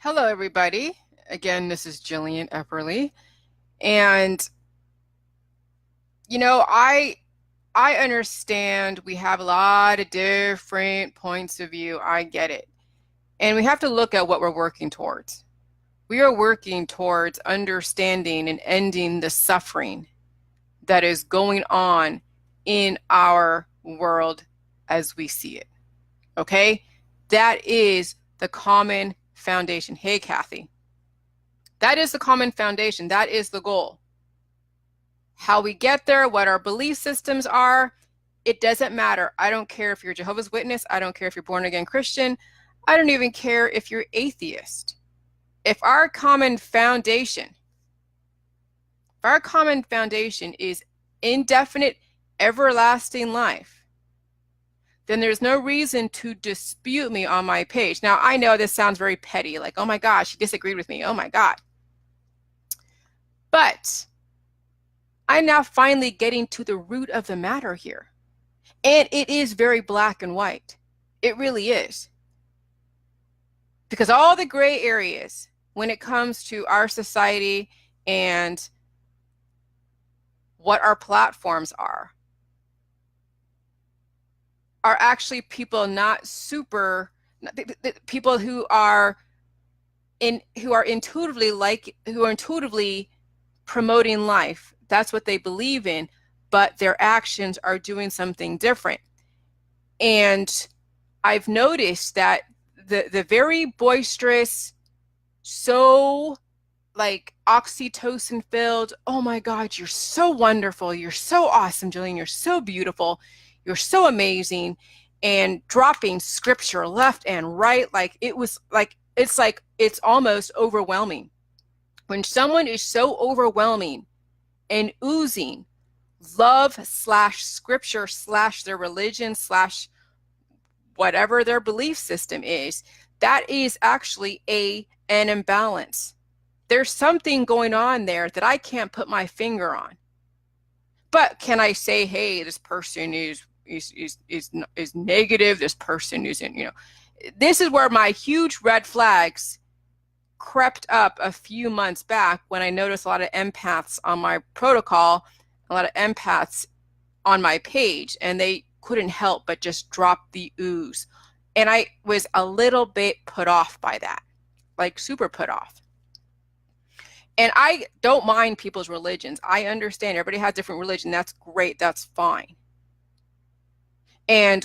Hello, everybody. Again, this is Jillian Epperly. And, you know, I understand we have a lot of different points of view. I get it. And we have to look at what we're working towards. We are working towards understanding and ending the suffering that is going on in our world as we see it. Okay? That is the common foundation. Hey, Kathy. That is the common foundation. That is the goal. How we get there, what our belief systems are, it doesn't matter. I don't care if you're Jehovah's Witness. I don't care if you're born again Christian. I don't even care if you're atheist. If our common foundation is indefinite, everlasting life, then there's no reason to dispute me on my page. Now, I know this sounds very petty, like, oh my gosh, she disagreed with me. Oh my God. But I'm now finally getting to the root of the matter here. And it is very black and white. It really is. Because all the gray areas when it comes to our society and what our platforms are actually people not super, people who are intuitively promoting life. That's what they believe in, but their actions are doing something different. And I've noticed that the very boisterous, so like oxytocin filled, oh my God, you're so wonderful, you're so awesome, Jillian, you're so beautiful, you're so amazing, and dropping scripture left and right, like it's almost overwhelming. When someone is so overwhelming and oozing love slash scripture slash their religion slash whatever their belief system is, that is actually an imbalance. There's something going on there that I can't put my finger on. But can I say, hey, this person is negative, this person isn't, this is where my huge red flags crept up a few months back when I noticed a lot of empaths on my protocol, a lot of empaths on my page, and they couldn't help but just drop the ooze. And I was a little bit put off by that, like super put off. And I don't mind people's religions. I understand everybody has different religion. That's great. That's fine. And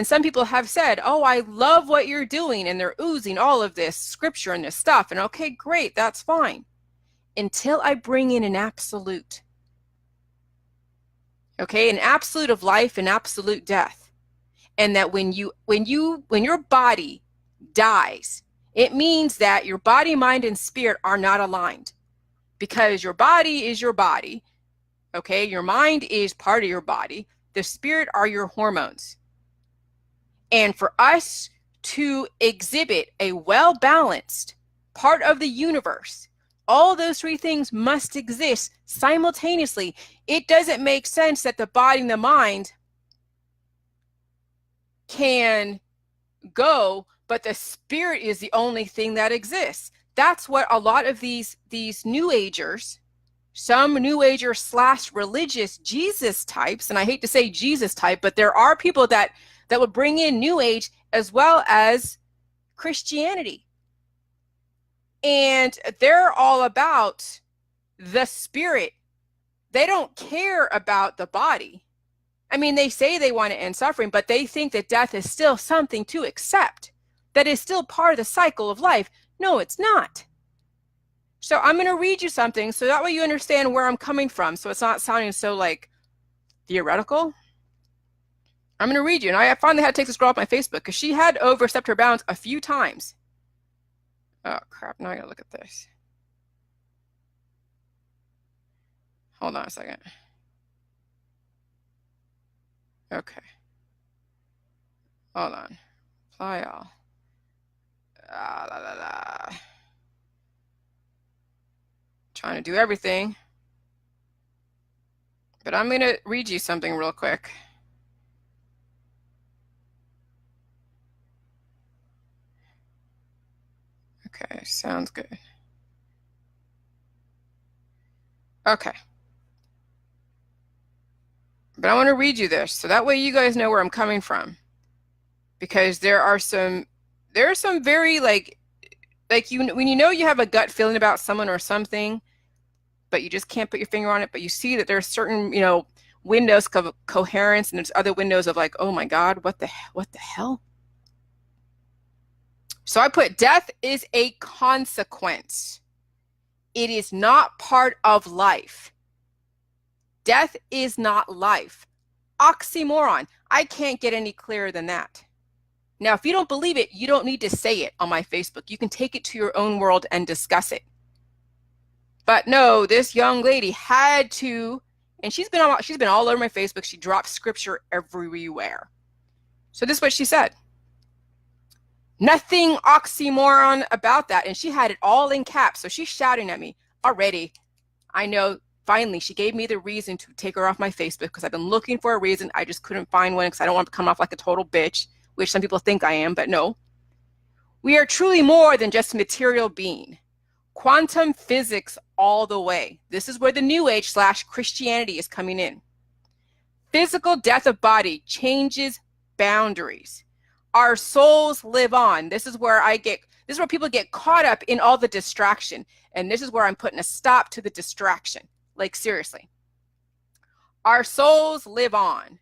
some people have said, oh, I love what you're doing. And they're oozing all of this scripture and this stuff. And okay, great. That's fine. Until I bring in an absolute. Okay, an absolute of life and absolute death. And that when your body dies, it means that your body, mind, and spirit are not aligned, because your body is your body. Okay, your mind is part of your body. The spirit are your hormones. And for us to exhibit a well-balanced part of the universe, all those three things must exist simultaneously. It doesn't make sense that the body and the mind can go, but the spirit is the only thing that exists. That's what a lot of these New Agers, some New Ager / religious Jesus types, and I hate to say Jesus type, but there are people that would bring in New Age as well as Christianity. And they're all about the spirit. They don't care about the body. I mean, they say they want to end suffering, but they think that death is still something to accept. That is still part of the cycle of life. No, it's not. So I'm going to read you something so that way you understand where I'm coming from, so it's not sounding so like theoretical. I'm going to read you. And I finally had to take this girl off my Facebook because she had overstepped her bounds a few times. Oh, crap. Now I got to look at this. Hold on a second. Okay. Hold on. Apply all. Trying to do everything. But I'm going to read you something real quick. Okay, sounds good. Okay. But I want to read you this so that way you guys know where I'm coming from. Because there are some very like you, when you know you have a gut feeling about someone or something, but you just can't put your finger on it, but you see that there's certain, windows of coherence, and there's other windows of like, oh my God, what the hell? So I put, death is a consequence. It is not part of life. Death is not life. Oxymoron. I can't get any clearer than that. Now, if you don't believe it, you don't need to say it on my Facebook. You can take it to your own world and discuss it. But no, this young lady had to, and she's been all over my Facebook. She dropped scripture everywhere. So this is what she said. Nothing oxymoron about that. And she had it all in caps. So she's shouting at me already. I know, finally, she gave me the reason to take her off my Facebook, because I've been looking for a reason. I just couldn't find one because I don't want to come off like a total bitch, which some people think I am, but no. We are truly more than just a material being. Quantum physics all the way. This is where the New Age / Christianity is coming in. Physical death of body changes boundaries. Our souls live on. This is where people get caught up in all the distraction. And this is where I'm putting a stop to the distraction. Like, seriously. Our souls live on.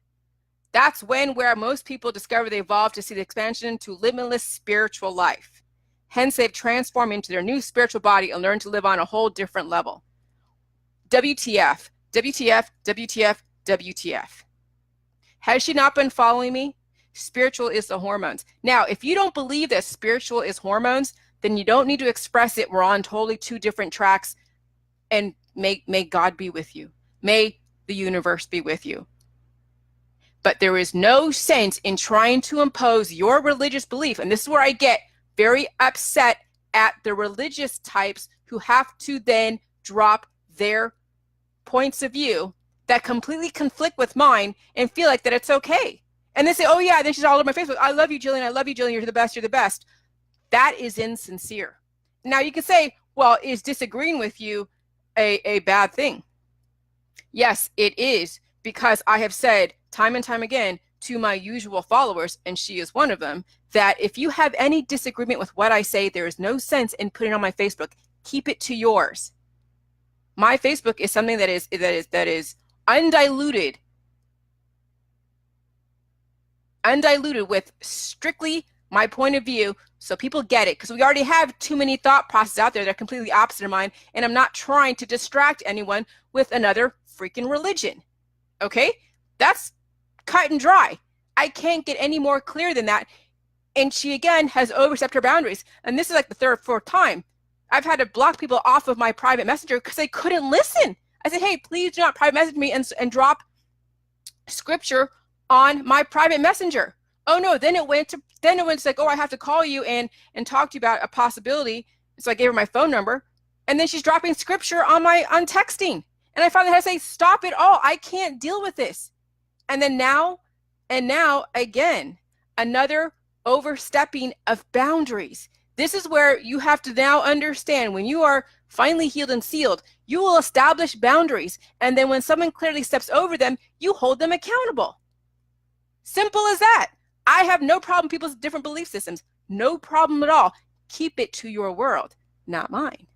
That's where most people discover they evolved to see the expansion to limitless spiritual life. Hence, they've transformed into their new spiritual body and learned to live on a whole different level. WTF, WTF, WTF, WTF. Has she not been following me? Spiritual is the hormones. Now, if you don't believe that spiritual is hormones, then you don't need to express it. We're on totally two different tracks. And may God be with you. May the universe be with you. But there is no sense in trying to impose your religious belief. And this is where I get very upset at the religious types who have to then drop their points of view that completely conflict with mine and feel like that it's okay. And they say, oh yeah, then she's all over my Facebook. I love you, Jillian. I love you, Jillian. You're the best. You're the best. That is insincere. Now you can say, well, is disagreeing with you a bad thing? Yes, it is, because I have said time and time again to my usual followers, and she is one of them, that if you have any disagreement with what I say, there is no sense in putting it on my Facebook. Keep it to yours. My Facebook is something that is undiluted with strictly my point of view, so people get it, because we already have too many thought processes out there that are completely opposite of mine, and I'm not trying to distract anyone with another freaking religion. Okay? That's cut and dry. I can't get any more clear than that. And she, again, has overstepped her boundaries. And this is like the third or fourth time. I've had to block people off of my private messenger because they couldn't listen. I said, hey, please do not private message me and drop scripture on my private messenger. Oh no, then it went like, oh, I have to call you and talk to you about a possibility. So I gave her my phone number, and then she's dropping scripture on texting. And I finally had to say, stop it all. I can't deal with this. And then now again, another overstepping of boundaries. This is where you have to now understand, when you are finally healed and sealed, you will establish boundaries. And then when someone clearly steps over them, you hold them accountable. Simple as that. I have no problem with people's different belief systems. No problem at all. Keep it to your world, not mine.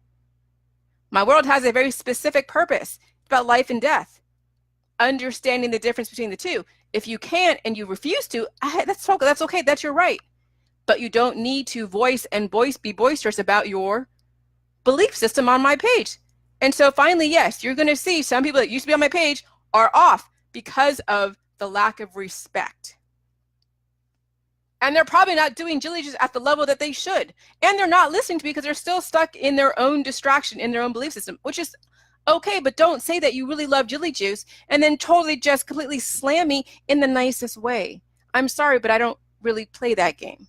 My world has a very specific purpose. It's about life and death. Understanding the difference between the two. If you can't and you refuse to, that's okay. That's your right. But you don't need to be boisterous about your belief system on my page. And so finally, yes, you're going to see some people that used to be on my page are off because of the lack of respect. And they're probably not doing Jilly Juice at the level that they should. And they're not listening to me because they're still stuck in their own distraction, in their own belief system, which is okay. But don't say that you really love Jilly Juice and then totally just completely slam me in the nicest way. I'm sorry, but I don't really play that game.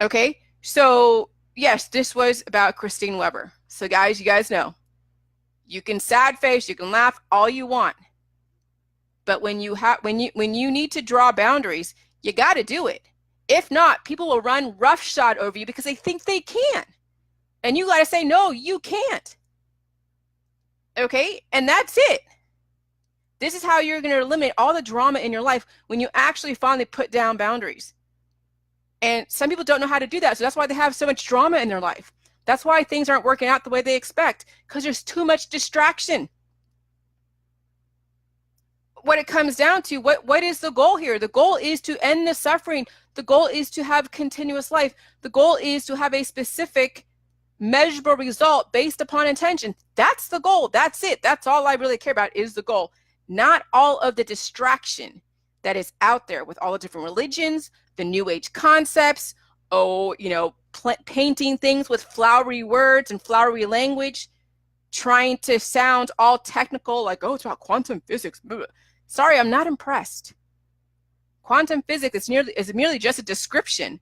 Okay? So, yes, this was about Christine Weber. So, guys, you guys know. You can sad face, you can laugh all you want. But when you need to draw boundaries, you got to do it. If not, people will run roughshod over you because they think they can. And you got to say, no, you can't. Okay? And that's it. This is how you're going to eliminate all the drama in your life when you actually finally put down boundaries. And some people don't know how to do that. So that's why they have so much drama in their life. That's why things aren't working out the way they expect, because there's too much distraction. What it comes down to, what is the goal here? The goal is to end the suffering. The goal is to have continuous life. The goal is to have a specific measurable result based upon intention. That's the goal. That's it. That's all I really care about is the goal, not all of the distraction that is out there with all the different religions, the new age concepts, painting things with flowery words and flowery language, trying to sound all technical, like, oh, it's about quantum physics. Sorry, I'm not impressed. Quantum physics is merely just a description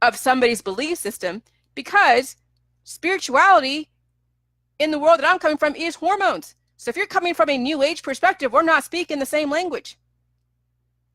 of somebody's belief system, because spirituality in the world that I'm coming from is hormones. So if you're coming from a new age perspective, we're not speaking the same language.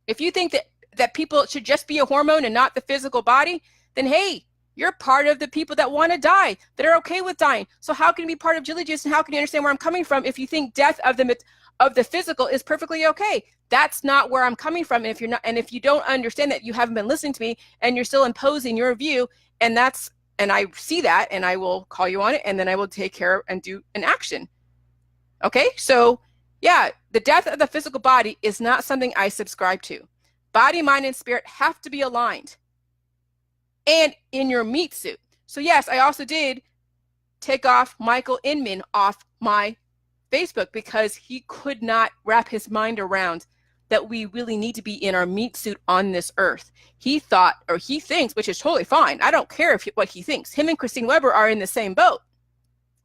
If you think that people should just be a hormone and not the physical body, then hey, you're part of the people that want to die, that are okay with dying. So how can you be part of Jilly Juice, and how can you understand where I'm coming from if you think death of the physical is perfectly okay? That's not where I'm coming from. And if you don't understand that, you haven't been listening to me and you're still imposing your view, and I see that, and I will call you on it, and then I will take care and do an action. Okay, so yeah, the death of the physical body is not something I subscribe to. Body, mind, and spirit have to be aligned and in your meat suit. So yes, I also did take off Michael Inman off my Facebook because he could not wrap his mind around that we really need to be in our meat suit on this earth. He thought, or he thinks, which is totally fine. I don't care what he thinks. Him and Christine Weber are in the same boat.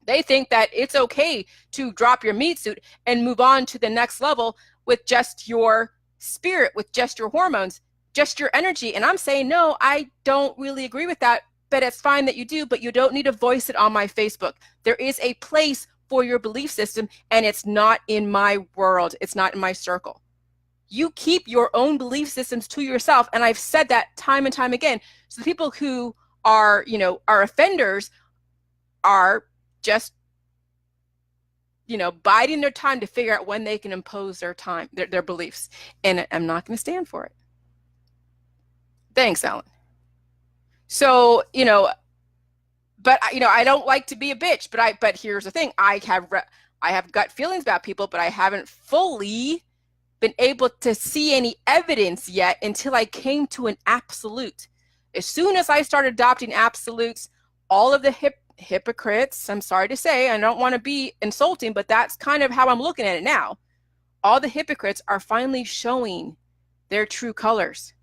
They think that it's okay to drop your meat suit and move on to the next level with just your spirit, with just your hormones, just your energy. And I'm saying, no, I don't really agree with that, but it's fine that you do, but you don't need to voice it on my Facebook. There is a place for your belief system, and it's not in my world. It's not in my circle. You keep your own belief systems to yourself. And I've said that time and time again. So the people who are offenders are just, biding their time to figure out when they can impose their beliefs. And I'm not going to stand for it. Thanks, Alan. So, but I don't like to be a bitch, but here's the thing. I have gut feelings about people, but I haven't fully been able to see any evidence yet until I came to an absolute. As soon as I started adopting absolutes, all of the hypocrites, I'm sorry to say, I don't want to be insulting, but that's kind of how I'm looking at it now. All the hypocrites are finally showing their true colors.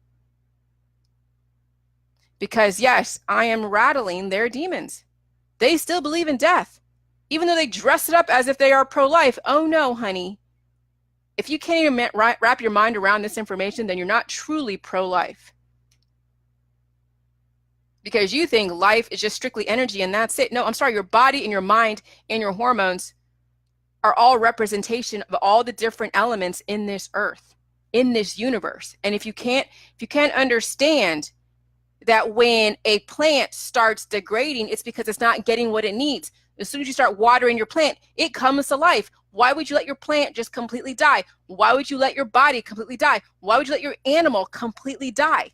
Because yes, I am rattling their demons. They still believe in death, even though they dress it up as if they are pro-life. Oh no, honey. If you can't even wrap your mind around this information, then you're not truly pro-life. Because you think life is just strictly energy and that's it. No, I'm sorry. Your body and your mind and your hormones are all representation of all the different elements in this earth, in this universe. And if you can't understand that when a plant starts degrading, it's because it's not getting what it needs. As soon as you start watering your plant, it comes to life. Why would you let your plant just completely die? Why would you let your body completely die? Why would you let your animal completely die?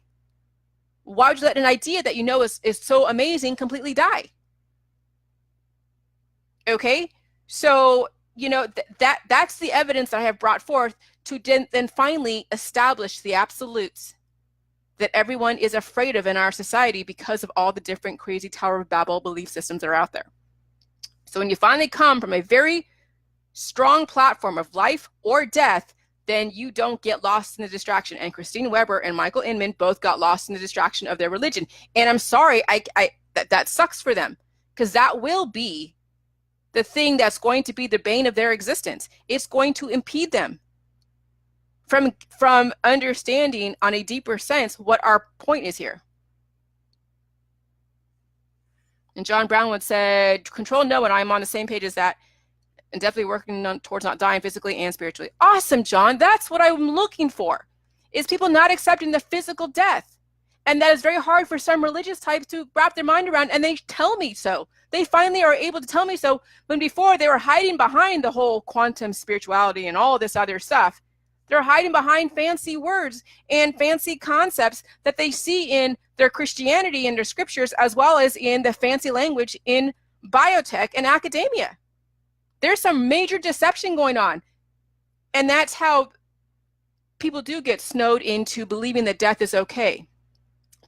Why would you let an idea that is so amazing completely die? Okay, so that's the evidence that I have brought forth to then finally establish the absolutes that everyone is afraid of in our society because of all the different crazy Tower of Babel belief systems that are out there. So when you finally come from a very strong platform of life or death, then you don't get lost in the distraction. And Christine Weber and Michael Inman both got lost in the distraction of their religion. And I'm sorry, that sucks for them, because that will be the thing that's going to be the bane of their existence. It's going to impede them from understanding on a deeper sense what our point is here. And John Brownwood said, control no, and I'm on the same page as that, and definitely working towards not dying physically and spiritually. Awesome, John. That's what I'm looking for, is people not accepting the physical death. And that is very hard for some religious types to wrap their mind around, and they tell me so. They finally are able to tell me so, when before they were hiding behind the whole quantum spirituality and all this other stuff. They're hiding behind fancy words and fancy concepts that they see in their Christianity and their scriptures, as well as in the fancy language in biotech and academia. There's some major deception going on. And that's how people do get snowed into believing that death is okay,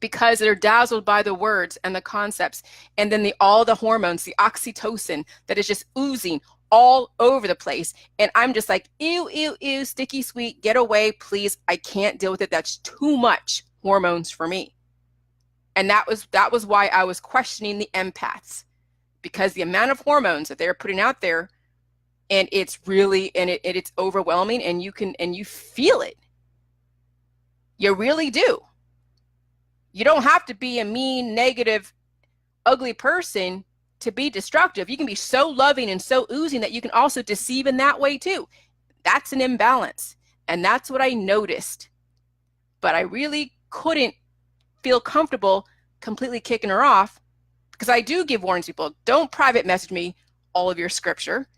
because they're dazzled by the words and the concepts, and then all the hormones, the oxytocin that is just oozing all over the place. And I'm just like, ew, ew, ew, sticky sweet, get away, please. I can't deal with it. That's too much hormones for me. And that was why I was questioning the empaths, because the amount of hormones that they're putting out there, and it's really, and it's overwhelming, and you feel it. You really do. You don't have to be a mean, negative, ugly person to be destructive. You can be so loving and so oozing that you can also deceive in that way too. That's an imbalance. And that's what I noticed. But I really couldn't feel comfortable completely kicking her off, because I do give warnings to people. Don't private message me all of your scripture.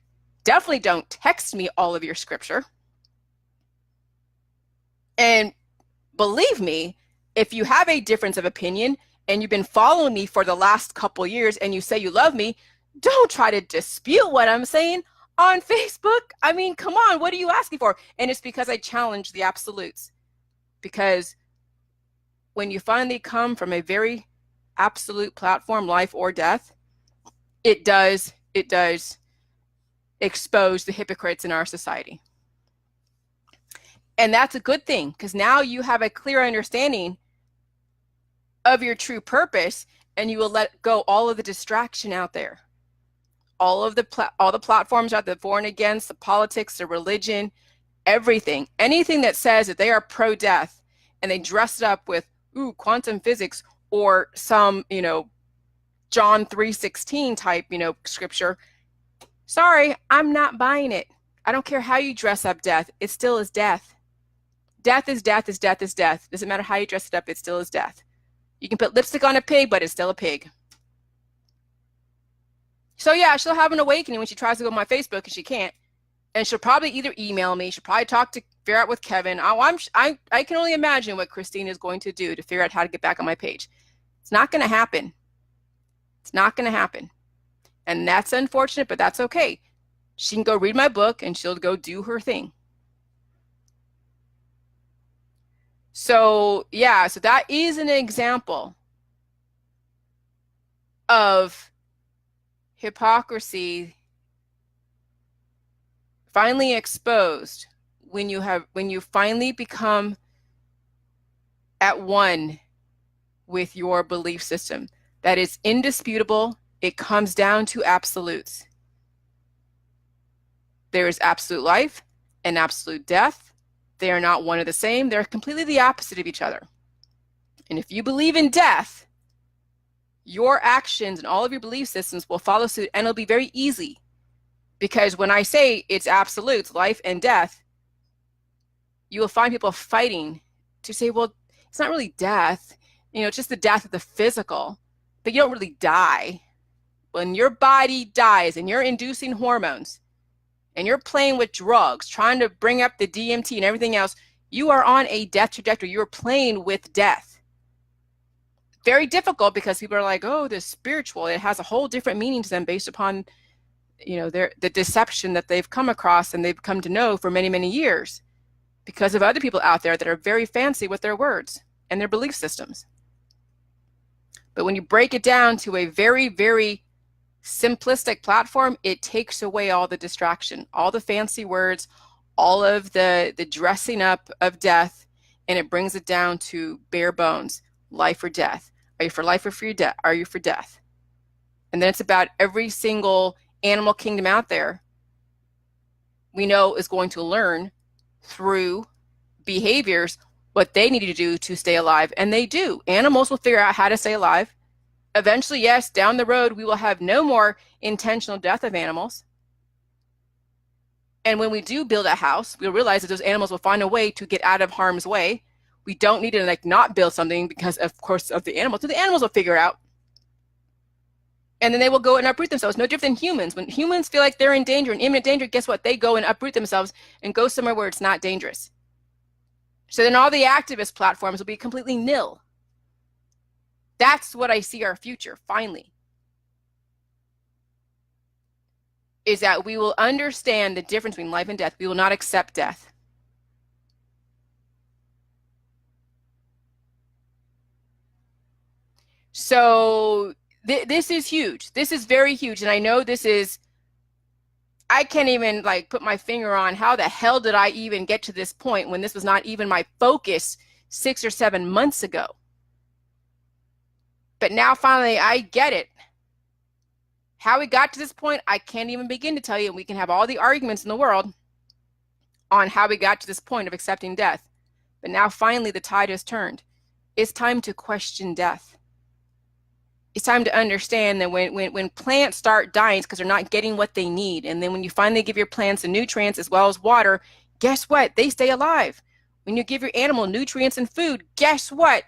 Definitely don't text me all of your scripture. And believe me, if you have a difference of opinion and you've been following me for the last couple years and you say you love me, don't try to dispute what I'm saying on Facebook. I mean, come on, what are you asking for? And it's because I challenge the absolutes. Because when you finally come from a very absolute platform, life or death, it does expose the hypocrites in our society. And that's a good thing, because now you have a clear understanding of your true purpose, and you will let go all of the distraction out there. All the platforms out there for and against, the politics, the religion, everything. Anything that says that they are pro-death and they dress it up with quantum physics or some, John 3:16 type, scripture. Sorry, I'm not buying it. I don't care how you dress up death. It still is death. Death is death is death is death. Doesn't matter how you dress it up, it still is death. You can put lipstick on a pig, but it's still a pig. So yeah, she'll have an awakening when she tries to go on my Facebook, and she can't. And she'll probably either email me, she'll probably figure out with Kevin. I can only imagine what Christine is going to do to figure out how to get back on my page. It's not going to happen. It's not going to happen. And that's unfortunate, but that's okay. She can go read my book and she'll go do her thing. So yeah, so that is an example of hypocrisy finally exposed when you finally become at one with your belief system. That is indisputable. It comes down to absolutes. There is absolute life and absolute death. They are not one and the same. They're completely the opposite of each other. And if you believe in death, your actions and all of your belief systems will follow suit, and it'll be very easy. Because when I say it's absolutes, life and death, you will find people fighting to say, well, it's not really death. It's just the death of the physical, but you don't really die. When your body dies and you're inducing hormones and you're playing with drugs, trying to bring up the DMT and everything else, you are on a death trajectory. You're playing with death. Very difficult, because people are like, oh, this spiritual, it has a whole different meaning to them based upon, the deception that they've come across and they've come to know for many, many years because of other people out there that are very fancy with their words and their belief systems. But when you break it down to a very, very simplistic platform, it takes away all the distraction, all the fancy words, all of the dressing up of death, and it brings it down to bare bones, life or death. Are you for life or for your death? Are you for death? And then it's about every single animal kingdom out there we know is going to learn through behaviors what they need to do to stay alive. And they do. Animals will figure out how to stay alive. Eventually, yes, down the road, we will have no more intentional death of animals. And when we do build a house, we'll realize that those animals will find a way to get out of harm's way. We don't need to like not build something because of course of the animals. So the animals will figure it out. And then they will go and uproot themselves. No different than humans. When humans feel like they're in danger, in imminent danger, guess what? They go and uproot themselves and go somewhere where it's not dangerous. So then all the activist platforms will be completely nil. That's what I see our future, finally. Is that we will understand the difference between life and death. We will not accept death. So this is huge. This is very huge. And I know this is, I can't even like put my finger on how the hell did I even get to this point when this was not even my focus 6 or 7 months ago. But now finally I get it. How we got to this point, I can't even begin to tell you. And we can have all the arguments in the world on how we got to this point of accepting death. But now finally the tide has turned. It's time to question death. It's time to understand that when plants start dying, it's because they're not getting what they need. And then when you finally give your plants the nutrients as well as water, guess what? They stay alive. When you give your animal nutrients and food, guess what?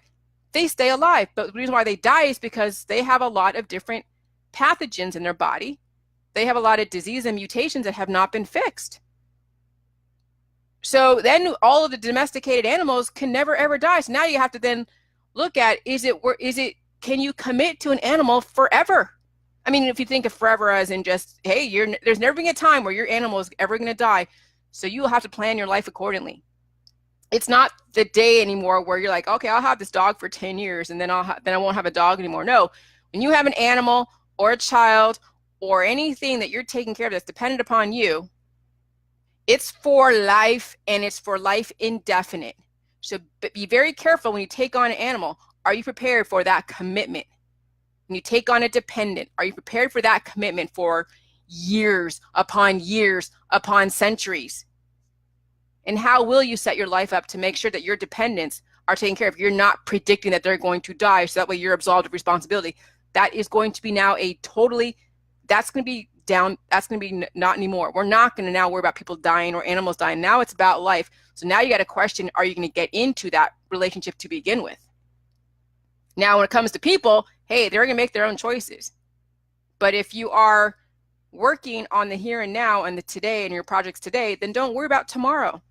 They stay alive. But the reason why they die is because they have a lot of different pathogens in their body. They have a lot of disease and mutations that have not been fixed. So then all of the domesticated animals can never ever die. So now you have to then look at, can you commit to an animal forever? I mean, if you think of forever as in just, hey, there's never been a time where your animal is ever going to die. So you will have to plan your life accordingly. It's not the day anymore where you're like, okay, I'll have this dog for 10 years and then I won't have a dog anymore. No, when you have an animal or a child or anything that you're taking care of that's dependent upon you, it's for life and it's for life indefinite. So be very careful when you take on an animal. Are you prepared for that commitment? When you take on a dependent, are you prepared for that commitment for years upon centuries? And how will you set your life up to make sure that your dependents are taken care of? You're not predicting that they're going to die, so that way you're absolved of responsibility. That is going to be now that's going to be down, that's going to be not anymore. We're not going to now worry about people dying or animals dying. Now it's about life. So now you got to question, are you going to get into that relationship to begin with? Now, when it comes to people, hey, they're going to make their own choices. But if you are working on the here and now and the today and your projects today, then don't worry about tomorrow.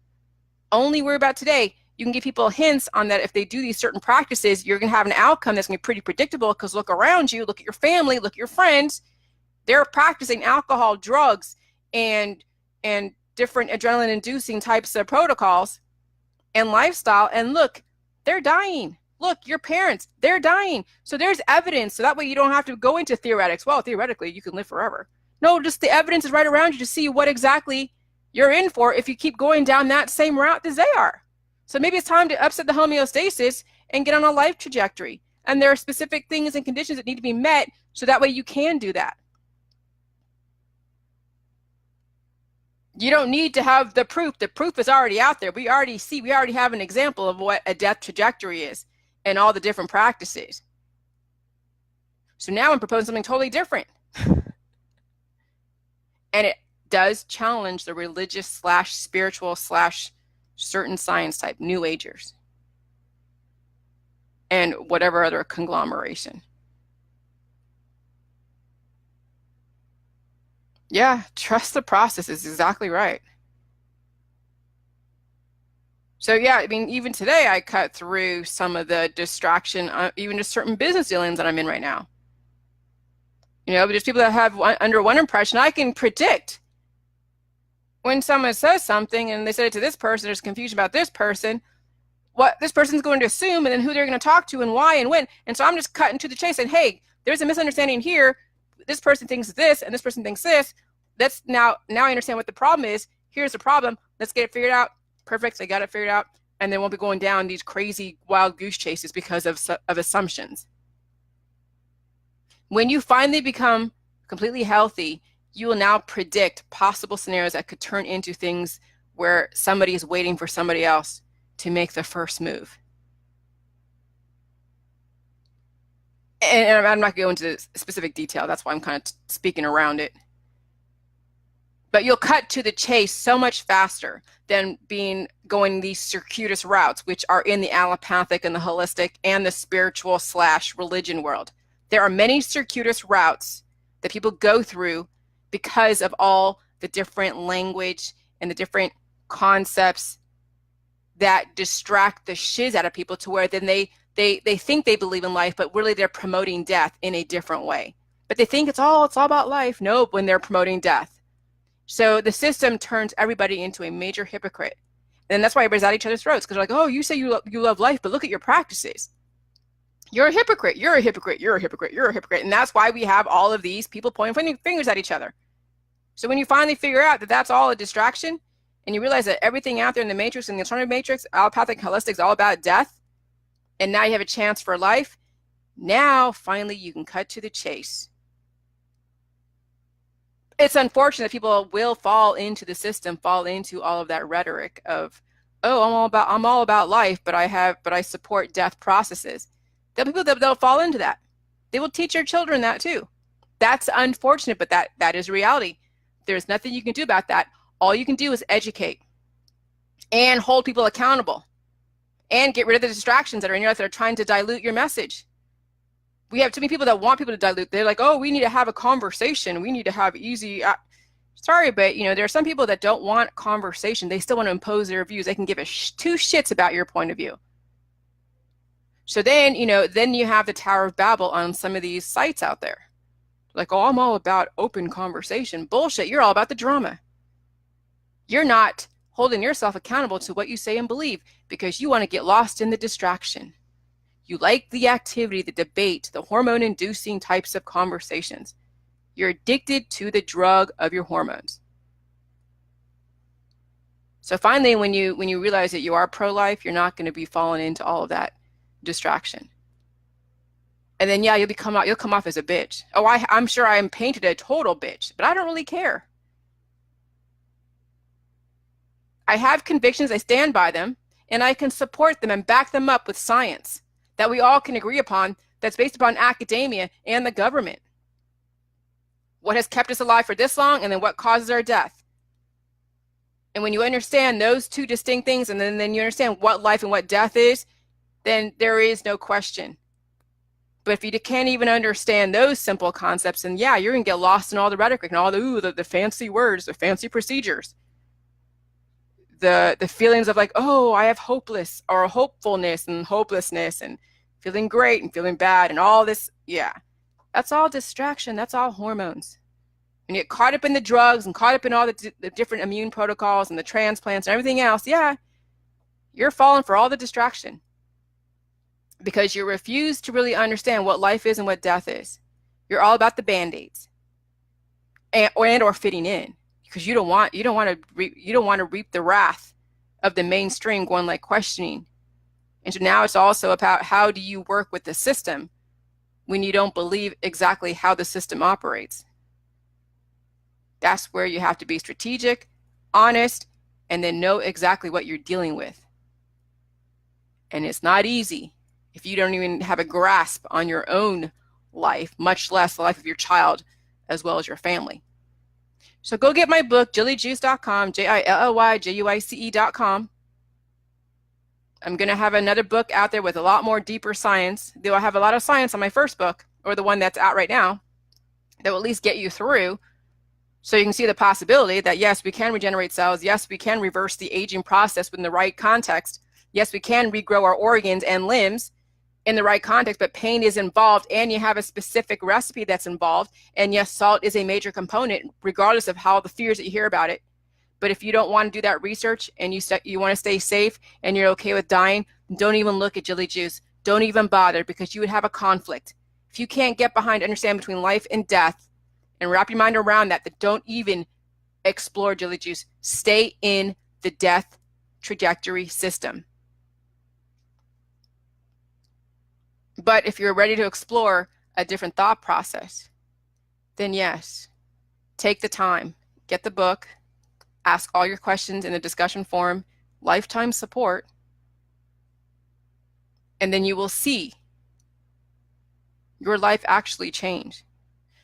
Only worry about today. You can give people hints on that if they do these certain practices, you're going to have an outcome that's going to be pretty predictable because look around you, look at your family, look at your friends. They're practicing alcohol, drugs, and different adrenaline-inducing types of protocols and lifestyle. And look, they're dying. Look, your parents, they're dying. So there's evidence. So that way you don't have to go into theoretics. Well, theoretically, you can live forever. No, just the evidence is right around you to see what exactly you're in for if you keep going down that same route as they are. So maybe it's time to upset the homeostasis and get on a life trajectory. And there are specific things and conditions that need to be met so that way you can do that. You don't need to have the proof. The proof is already out there. We already have an example of what a death trajectory is and all the different practices. So now I'm proposing something totally different. And it does challenge the religious / spiritual / certain science type, New Agers, and whatever other conglomeration. Yeah, trust the process is exactly right. So yeah, I mean, even today I cut through some of the distraction, even just certain business dealings that I'm in right now. You know, but there's people that have under one impression. I can predict when someone says something and they said it to this person, there's confusion about this person, what this person's going to assume and then who they're going to talk to and why and when. And so I'm just cutting to the chase and, hey, there's a misunderstanding here. This person thinks this and this person thinks this. That's now I understand what the problem is. Here's the problem. Let's get it figured out. Perfect. They got it figured out. And they won't be going down these crazy wild goose chases because of assumptions. When you finally become completely healthy, you will now predict possible scenarios that could turn into things where somebody is waiting for somebody else to make the first move. And I'm not going to go into specific detail. That's why I'm kind of speaking around it. But you'll cut to the chase so much faster than going these circuitous routes, which are in the allopathic and the holistic and the spiritual / religion world. There are many circuitous routes that people go through because of all the different language and the different concepts that distract the shiz out of people, to where then they think they believe in life, but really they're promoting death in a different way. But they think it's all about life. Nope, when they're promoting death. So the system turns everybody into a major hypocrite. And that's why everybody's at each other's throats, because they're like, oh, you say you love life, but look at your practices. You're a hypocrite. You're a hypocrite. You're a hypocrite. You're a hypocrite. And that's why we have all of these people pointing fingers at each other. So when you finally figure out that that's all a distraction, and you realize that everything out there in the matrix and the alternative matrix, allopathic, holistic, is all about death, and now you have a chance for life, now finally you can cut to the chase. It's unfortunate that people will fall into the system, fall into all of that rhetoric of, oh, I'm all about life, but I support death processes. There'll be people that'll fall into that. They will teach their children that too. That's unfortunate, but that is reality. There's nothing you can do about that. All you can do is educate and hold people accountable and get rid of the distractions that are in your life that are trying to dilute your message. We have too many people that want people to dilute. They're like, oh, we need to have a conversation. We need to have easy. Sorry, but there are some people that don't want conversation. They still want to impose their views. They can give two shits about your point of view. So then, then you have the Tower of Babel on some of these sites out there. Like, oh, I'm all about open conversation. Bullshit. You're all about the drama. You're not holding yourself accountable to what you say and believe because you want to get lost in the distraction. You like the activity, the debate, the hormone-inducing types of conversations. You're addicted to the drug of your hormones. So finally, when you realize that you are pro-life, you're not going to be falling into all of that distraction. And then, yeah, you'll come off as a bitch. Oh, I'm sure I am painted a total bitch, but I don't really care. I have convictions, I stand by them, and I can support them and back them up with science that we all can agree upon, that's based upon academia and the government. What has kept us alive for this long, and then what causes our death. And when you understand those two distinct things, and then you understand what life and what death is, then there is no question. But if you can't even understand those simple concepts, then yeah, you're going to get lost in all the rhetoric and all the fancy words, the fancy procedures. The feelings of like, oh, I have hopeless or hopefulness and hopelessness and feeling great and feeling bad and all this. Yeah, that's all distraction. That's all hormones. And you get caught up in the drugs and caught up in all the different immune protocols and the transplants and everything else. Yeah, you're falling for all the distraction because you refuse to really understand what life is and what death is. You're all about the band-aids and or fitting in. Because you don't want to reap the wrath of the mainstream going like questioning. And so now it's also about how do you work with the system when you don't believe exactly how the system operates. That's where you have to be strategic, honest, and then know exactly what you're dealing with. And it's not easy if you don't even have a grasp on your own life, much less the life of your child as well as your family. So go get my book, jillyjuice.com, JILLYJUICE.com. I'm going to have another book out there with a lot more deeper science. Though I have a lot of science on my first book, or the one that's out right now, that will at least get you through so you can see the possibility that, yes, we can regenerate cells. Yes, we can reverse the aging process within the right context. Yes, we can regrow our organs and limbs in the right context, but pain is involved and you have a specific recipe that's involved. And yes, salt is a major component, regardless of how the fears that you hear about it. But if you don't want to do that research and you want to stay safe and you're okay with dying, don't even look at Jilly Juice. Don't even bother, because you would have a conflict. If you can't get behind, understand between life and death and wrap your mind around that, don't even explore Jilly Juice. Stay in the death trajectory system. But if you're ready to explore a different thought process, then yes, take the time, get the book, ask all your questions in the discussion forum, lifetime support, and then you will see your life actually change.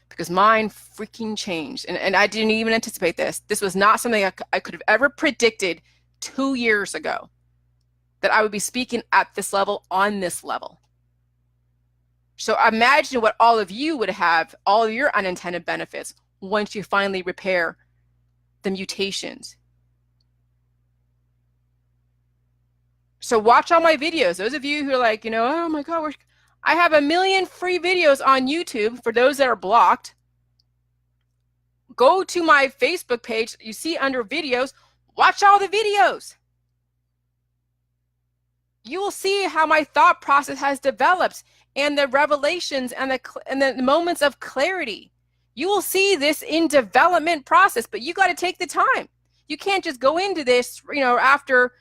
because mine freaking changed. And I didn't even anticipate this. This was not something I could have ever predicted 2 years ago, that I would be speaking at this level, on this level. So imagine what all of you would have, all of your unintended benefits, once you finally repair the mutations. So watch all my videos. Those of you who are like, oh my God, I have 1 million free videos on YouTube for those that are blocked. Go to my Facebook page. You see under videos, watch all the videos. You will see how my thought process has developed, and the revelations and the moments of clarity. You will see this in development process, but you got to take the time. You can't just go into this, after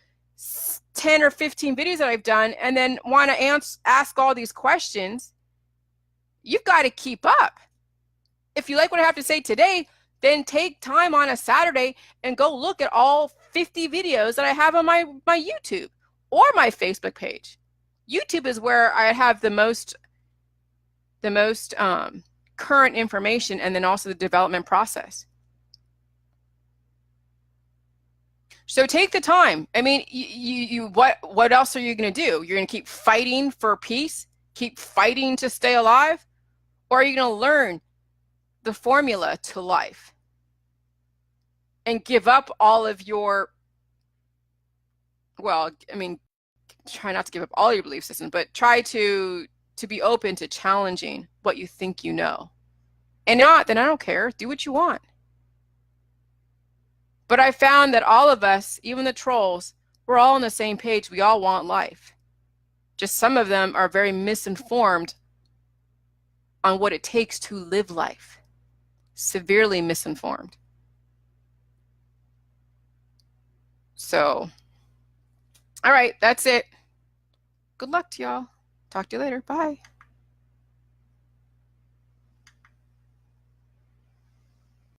10 or 15 videos that I've done and then want to ask all these questions. You've got to keep up. If you like what I have to say today, then take time on a Saturday and go look at all 50 videos that I have on my YouTube or my Facebook page. YouTube is where I have the most current information, and then also the development process. So take the time. I mean, what else are you going to do? You're going to keep fighting for peace, keep fighting to stay alive, or are you going to learn the formula to life and give up all of your, try not to give up all your belief systems, but try to be open to challenging what you think you know. And not, then I don't care. Do what you want. But I found that all of us, even the trolls, we're all on the same page. We all want life. Just some of them are very misinformed on what it takes to live life. Severely misinformed. So, all right, that's it. Good luck to y'all. Talk to you later. Bye.